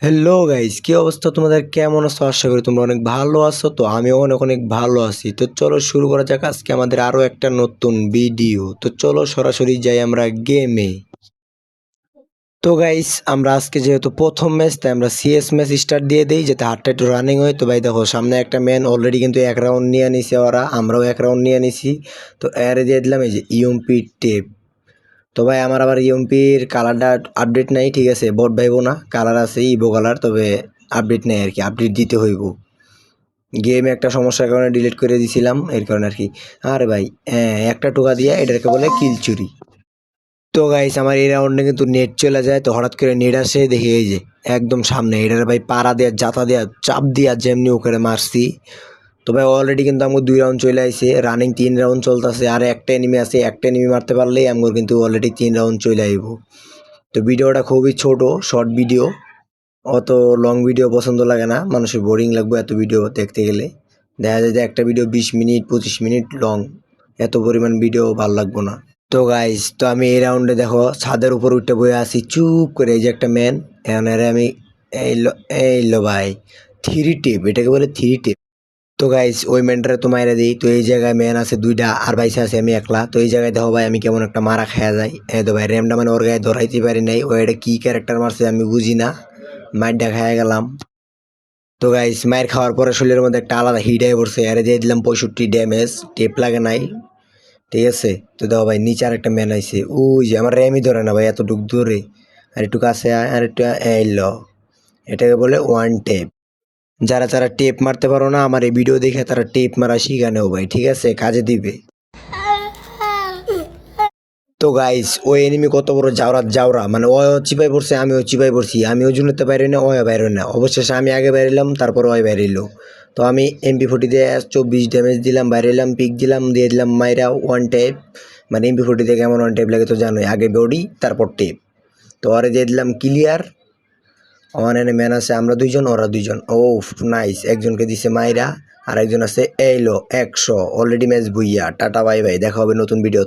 Hello guys, কি অবস্থা তোমাদের? কেমন আছো? আশা করি তোমরা অনেক ভালো আছো। তো আমিও অনেক অনেক ভালো আছি। তো চলো শুরু করা যাক আজকে আমাদের আরো একটা নতুন ভিডিও। তো চলো সরাসরি যাই আমরা গেমে। তো গাইস, আমরা আজকে যেহেতু প্রথম ম্যাচ, তাই আমরা সিএস ম্যাচ স্টার্ট দিয়ে দেই যাতে হাতটা একটু রানিং হয়। তো ভাই দেখো, সামনে একটা ম্যান অলরেডি কিন্তু এক রাউন্ড নিয়ে নিছে ওরা, আমরাও এক রাউন্ড নিয়ে নিছি। তো এর দিয়ে দিলাম এই যে ইউএমপি টেপ। তো ভাই আমার আবার ইএমপির কালারটা আপডেট নাই, ঠিক আছে? বট ভাইবো না, কালার আছে ইভো কালার, তবে আপডেট নেই আর কি, আপডেট দিতে হইব। গেমে একটা সমস্যার কারণে ডিলিট করে দিছিলাম, এর কারণে আর কি। আরে ভাই, একটা টোকা দিয়ে এটাকে বলে কিল চুরি। তো গাইস, আমার এই রাউন্ডে কিন্তু নেট চলে যায়। তো হঠাৎ করে নেট আসে, দেখি এই যে একদম সামনে এটার ভাই পাড়া দেওয়া, জাতা দেওয়া, চাপ দিয়া যেমনি ওখানে মারছি। তো ভাই অলরেডি কিন্তু আমার 2 রাউন্ড চলে আইছে, রানিং 3 রাউন্ড চলতেছে, আর একটা এনিমি আছে, একটা এনিমি মারতে পারলেই আমার কিন্তু অলরেডি 3 রাউন্ড চলে আইব। তো ভিডিওটা খুবই ছোট, শর্ট ভিডিও। অত লং ভিডিও পছন্দ লাগে না, মানুষের বোরিং লাগবে এত ভিডিও দেখতে গেলে। দেখা যায় যে একটা ভিডিও 20 মিনিট 25 মিনিট লং, এত পরিমাণ ভিডিও ভালো লাগবো না। তো গাইজ, তো আমি এই রাউন্ডে দেখো ছাদের উপর উঠে বয়ে আছি চুপ করে, এই যে একটা ম্যান, এখন এর আমি এই লো ভাই, থ্রি টেপ, এটাকে বলে থ্রি টেপ। তো গাইজ, ওই ম্যানটারে তো মাইরা দিই। তো এই জায়গায় ম্যান আছে 2টা, আর বাইসে আছে আমি একলা। তো এই জায়গায় দেখো ভাই আমি কেমন একটা মারা খায়া যাই। তো ভাই র্যামটা মানে ওর গায়ে ধরাইতে পারি নাই, ও এটা কি ক্যারেক্টার মারছে আমি বুঝি না, মাইরটা খায়া গেলাম। তো গাইস, মায়ের খাওয়ার পরে শরীরের মধ্যে একটা আলাদা হিট হয়ে পড়ছে, আরে দিয়ে দিলাম 65 ড্যামেজ, টেপ লাগে নাই, ঠিক আছে? তো দেখো ভাই নিচে আর একটা ম্যান আইছে, ওই যে আমার র্যামই ধরে না ভাই এতটুক দূরে। আর একটু কাছে আয়, আর একটু এলো, এটাকে বলে ওয়ান টেপ। যারা যারা টেপ মারতে পারো না, আমার এই ভিডিও দেখে তারা টেপ মারা শিখে নেও ভাই, ঠিক আছে? কাজে দিবে। তো গাইস, ওই এনিমি কত বড় জাউরা জাউরা, মানে ও চিপাই পড়ছে, আমিও চিপাই পড়ছি, আমিও জুনতে বাইরে না, ওই বাইরে না, অবশেষে আমি আগে বাইরেলাম, তারপর ওই বাইরেলো। তো আমি MP40 দিয়ে 24 ড্যামেজ দিলাম, বাইরেলাম, পিক দিলাম, দিয়ে দিলাম মাইরা ওয়ান টেপ। মানে MP40 দিয়ে কেমন ওয়ান টেপ লাগে তো জানোই, আগে বডি তারপর টেপ। তো ওরে দিয়ে দিলাম ক্লিয়ার। আমার এনে ম্যান আছে আমরা 2জন, ওরা 2জন। ও নাইস, একজনকে দিছে মাইরা, আর একজন আছে এইলো 100। অলরেডি ম্যাচ বুইয়া, টাটা বাই বাই, দেখা হবে নতুন ভিডিও।